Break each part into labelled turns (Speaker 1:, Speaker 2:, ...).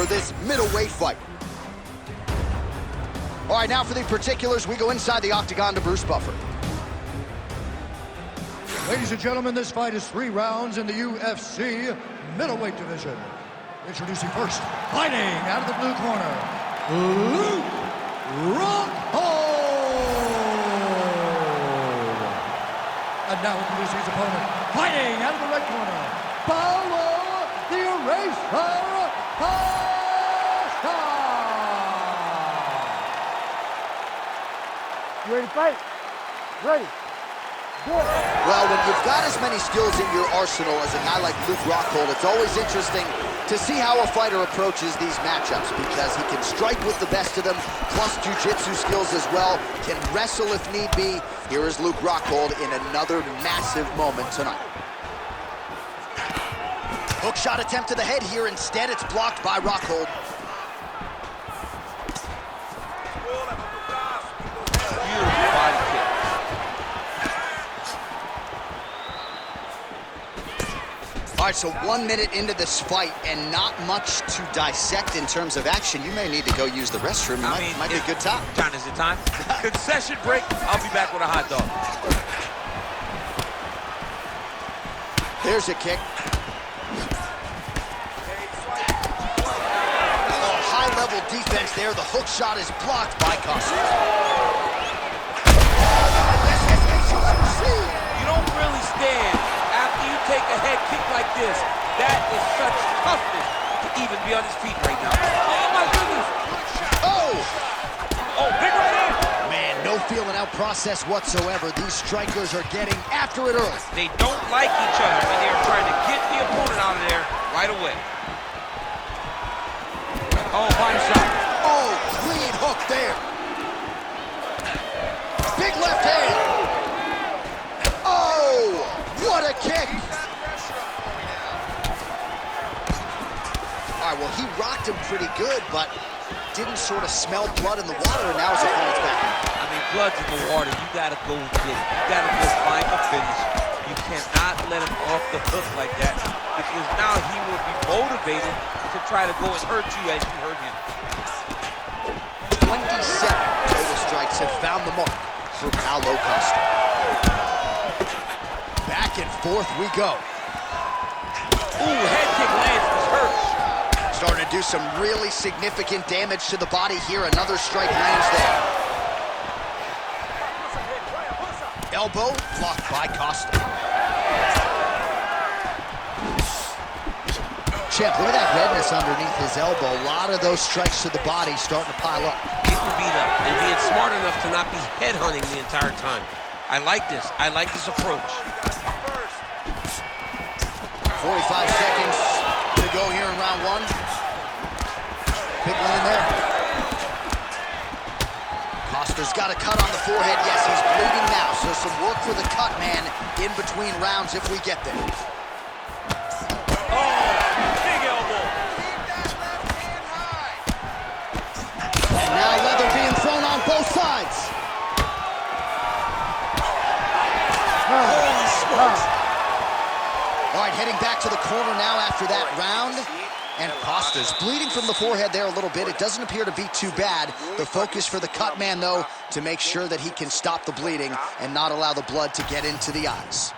Speaker 1: for this middleweight fight. All right, now for the particulars, we go inside the octagon to Bruce Buffer.
Speaker 2: Ladies and gentlemen, this fight is 3 rounds in the UFC middleweight division. Introducing first, fighting out of the blue corner, Luke Rokhold. And now introducing his opponent, fighting out of the red corner, Pablo the Eraser Costa.
Speaker 3: You ready to fight? Ready. Good.
Speaker 1: Well, when you've got as many skills in your arsenal as a guy like Luke Rockhold, it's always interesting to see how a fighter approaches these matchups, because he can strike with the best of them, plus jiu-jitsu skills as well, can wrestle if need be. Here is Luke Rockhold in another massive moment tonight. Hook shot attempt to the head here. Instead, it's blocked by Rockhold. All right, so 1 minute into this fight and not much to dissect in terms of action. You may need to go use the restroom. Might be a good time.
Speaker 4: John, is it time? Concession break. I'll be back with a hot dog.
Speaker 1: There's a kick. Oh, high-level defense there. The hook shot is blocked by Costa.
Speaker 4: You don't really stand after you take a head kick like this. That is such toughness to even be on his feet right now. Oh, my goodness.
Speaker 1: Oh!
Speaker 4: Oh, big right hand.
Speaker 1: Man, no feeling out process whatsoever. These strikers are getting after it early.
Speaker 4: They don't like each other, and they are trying to get the opponent out of there right away. Oh, body shot.
Speaker 1: Oh, clean hook there. Big left hand. Oh, what a kick. All right, well, he rocked him pretty good, but didn't sort of smell blood in the water, and now his opponent's back.
Speaker 4: I mean, blood's in the water. You gotta go get it. You gotta go find the finish. You cannot let him off the hook like that, because now he will be motivated to try to go and hurt you as you hurt him.
Speaker 1: 27 total strikes have found the mark for Pablo Costa. Back and forth we go.
Speaker 4: Ooh, head kick lands, this hurts.
Speaker 1: Starting to do some really significant damage to the body here. Another strike lands there. Elbow blocked by Costa. Champ, look at that redness underneath his elbow. A lot of those strikes to the body starting to pile up.
Speaker 4: Getting beat up and being smart enough to not be headhunting the entire time. I like this. I like this approach.
Speaker 1: 45 seconds to go here in round 1. Big one in there. Costa's got a cut on the forehead. Yes, he's bleeding now, so some work for the cut man in between rounds if we get there.
Speaker 4: Oh, big elbow.
Speaker 1: And now leather being thrown on both sides. Holy smokes. All right, heading back to the corner now after that round. And Costa's bleeding from the forehead there a little bit. It doesn't appear to be too bad. The focus for the cut man, though, to make sure that he can stop the bleeding and not allow the blood to get into the eyes.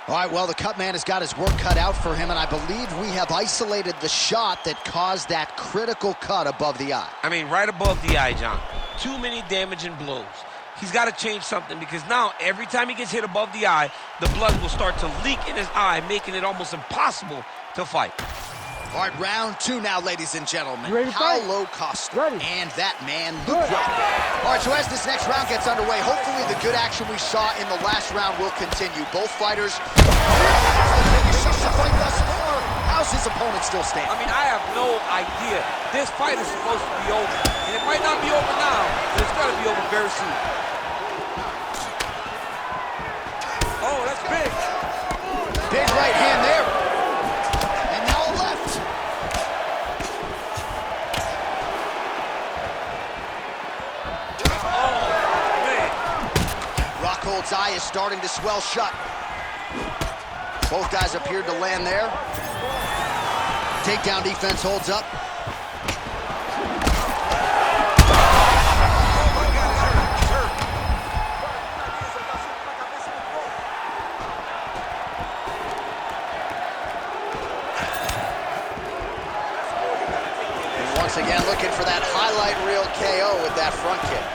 Speaker 1: All right, well, the cut man has got his work cut out for him, and I believe we have isolated the shot that caused that critical cut above the eye.
Speaker 4: I mean, right above the eye, John. Too many damaging blows. He's got to change something, because now every time he gets hit above the eye, the blood will start to leak in his eye, making it almost impossible to fight.
Speaker 1: All right, round 2 now, ladies and gentlemen.
Speaker 3: Pablo
Speaker 1: Costa
Speaker 3: ready.
Speaker 1: and that man, Luke Rockhold. All right, so as this next round gets underway, hopefully the good action we saw in the last round will continue. Both fighters fight thus far. How's his opponent still standing?
Speaker 4: I mean, I have no idea. This fight is supposed to be over, and it might not be over now, but it's got to be over very soon. Oh, that's big.
Speaker 1: Big right hand there. And now a left.
Speaker 4: Oh, man.
Speaker 1: Rockhold's eye is starting to swell shut. Both guys appeared to land there. Takedown defense holds up. Once again, looking for that highlight reel KO with that front kick.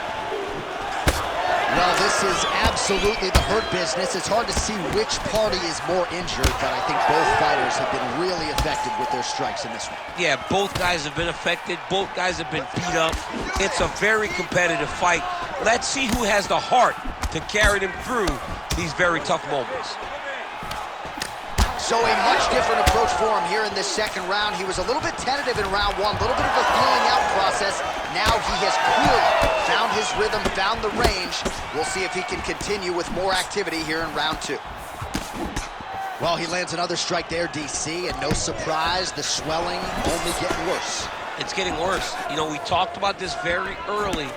Speaker 1: Well, this is absolutely the hurt business. It's hard to see which party is more injured, but I think both fighters have been really effective with their strikes in this one.
Speaker 4: Yeah, both guys have been affected. Both guys have been beat up. It's a very competitive fight. Let's see who has the heart to carry them through these very tough moments.
Speaker 1: So a much different approach for him here in this second round. He was a little bit tentative in round one, a little bit of a feeling out process. Now he has clearly found his rhythm, found the range. We'll see if he can continue with more activity here in round two. Well, he lands another strike there, DC, and no surprise, the swelling only getting worse.
Speaker 4: It's getting worse. You know, we talked about this very early.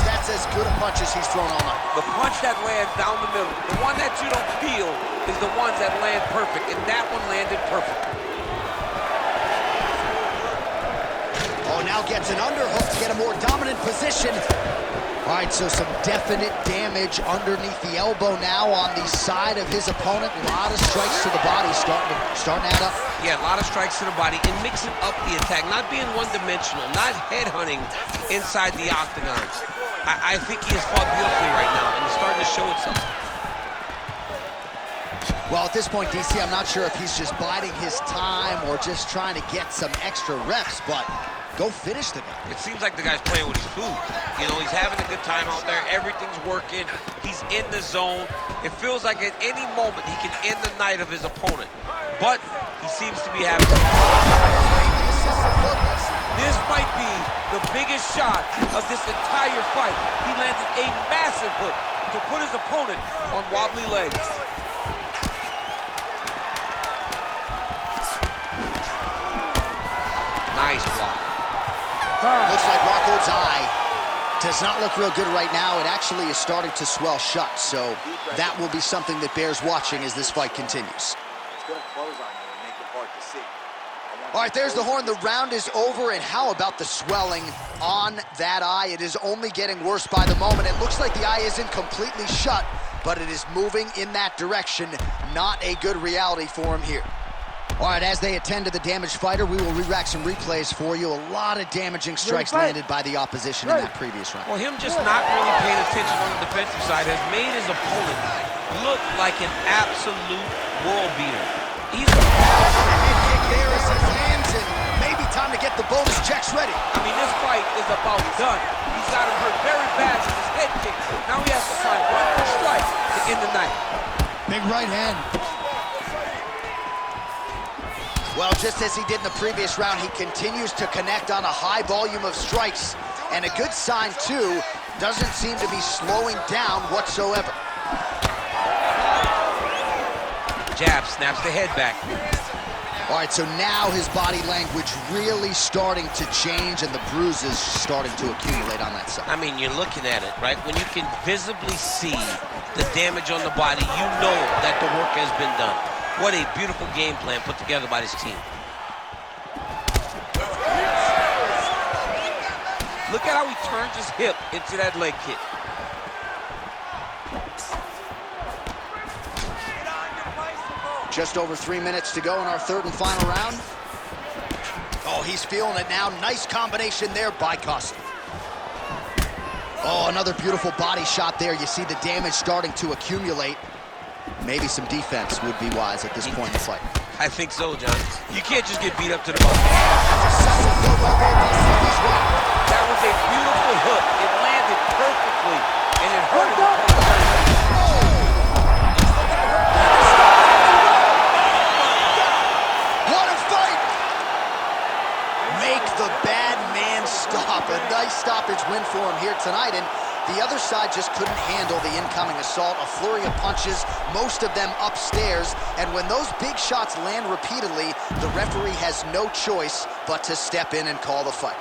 Speaker 1: That's as good a punch as he's thrown all night.
Speaker 4: The punch that lands down the middle, the one that you don't feel, is the ones that land perfect, and that one landed perfect.
Speaker 1: Oh, now gets an underhook to get a more dominant position. All right, so some definite damage underneath the elbow now on the side of his opponent. A lot of strikes to the body starting to add up.
Speaker 4: Yeah, a lot of strikes to the body and mixing up the attack, not being one-dimensional, not headhunting inside the octagon. I think he has fought beautifully right now, and it's starting to show itself.
Speaker 1: Well, at this point, DC, I'm not sure if he's just biding his time or just trying to get some extra reps, but go finish the guy.
Speaker 4: It seems like the guy's playing with his food. You know, he's having a good time out there. Everything's working. He's in the zone. It feels like at any moment he can end the night of his opponent. But he seems to be having... This might be the biggest shot of this entire fight. He landed a massive hook to put his opponent on wobbly legs. Nice block.
Speaker 1: Looks like Rocco's eye does not look real good right now. It actually is starting to swell shut, so that will be something that bears watching as this fight continues.
Speaker 5: It's going to close on you and make it hard to see.
Speaker 1: All right, there's the horn. The round is over, and how about the swelling on that eye? It is only getting worse by the moment. It looks like the eye isn't completely shut, but it is moving in that direction. Not a good reality for him here. All right, as they attend to the damaged fighter, we will re-rack some replays for you. A lot of damaging strikes landed by the opposition in that previous round.
Speaker 4: Well, him just not really paying attention on the defensive side has made his opponent look like an absolute world beater. He's
Speaker 1: kick there as he lands, and maybe time to get the bonus checks ready.
Speaker 4: I mean, this fight is about done. He's got him hurt very bad with his head kick. Now he has to find one more strike to end the night.
Speaker 1: Big right hand. Well, just as he did in the previous round, he continues to connect on a high volume of strikes. And a good sign, too, doesn't seem to be slowing down whatsoever.
Speaker 4: Jab, snaps the head back.
Speaker 1: All right, so now his body language really starting to change and the bruises starting to accumulate on that side.
Speaker 4: I mean, you're looking at it, right? When you can visibly see the damage on the body, you know that the work has been done. What a beautiful game plan put together by this team. Look at how he turns his hip into that leg kick.
Speaker 1: Just over 3 minutes to go in our third and final round. Oh, he's feeling it now. Nice combination there by Costa. Oh, another beautiful body shot there. You see the damage starting to accumulate. Maybe some defense would be wise at this point in the fight.
Speaker 4: I think so, John. You can't just get beat up to the bone. That was a beautiful hook. It landed perfectly, and it hurt him.
Speaker 1: What a fight! Make the bad man stop. A nice stoppage win for him here tonight, and the other side just couldn't handle the incoming assault. A flurry of punches, most of them upstairs. And when those big shots land repeatedly, the referee has no choice but to step in and call the fight.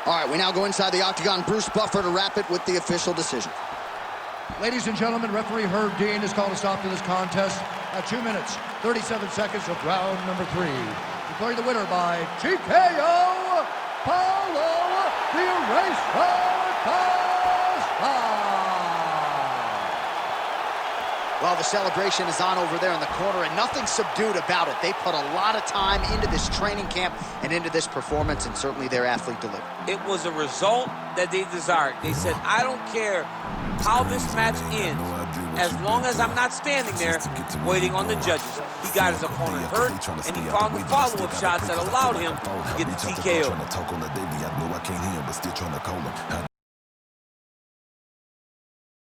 Speaker 1: All right, we now go inside the octagon. Bruce Buffer to wrap it with the official decision.
Speaker 2: Ladies and gentlemen, referee Herb Dean has called a stop to this contest at 2 minutes, 37 seconds of round number 3. Declaring the winner by TKO, Pablo the Eraser Costa.
Speaker 1: Well, the celebration is on over there in the corner, and nothing subdued about it. They put a lot of time into this training camp and into this performance, and certainly their athlete delivered.
Speaker 4: It was a result that they desired. They said, I don't care how this match ends, as long as I'm not standing there waiting on the judges. He got his opponent hurt, and he found the follow-up shots that allowed him to get the TKO.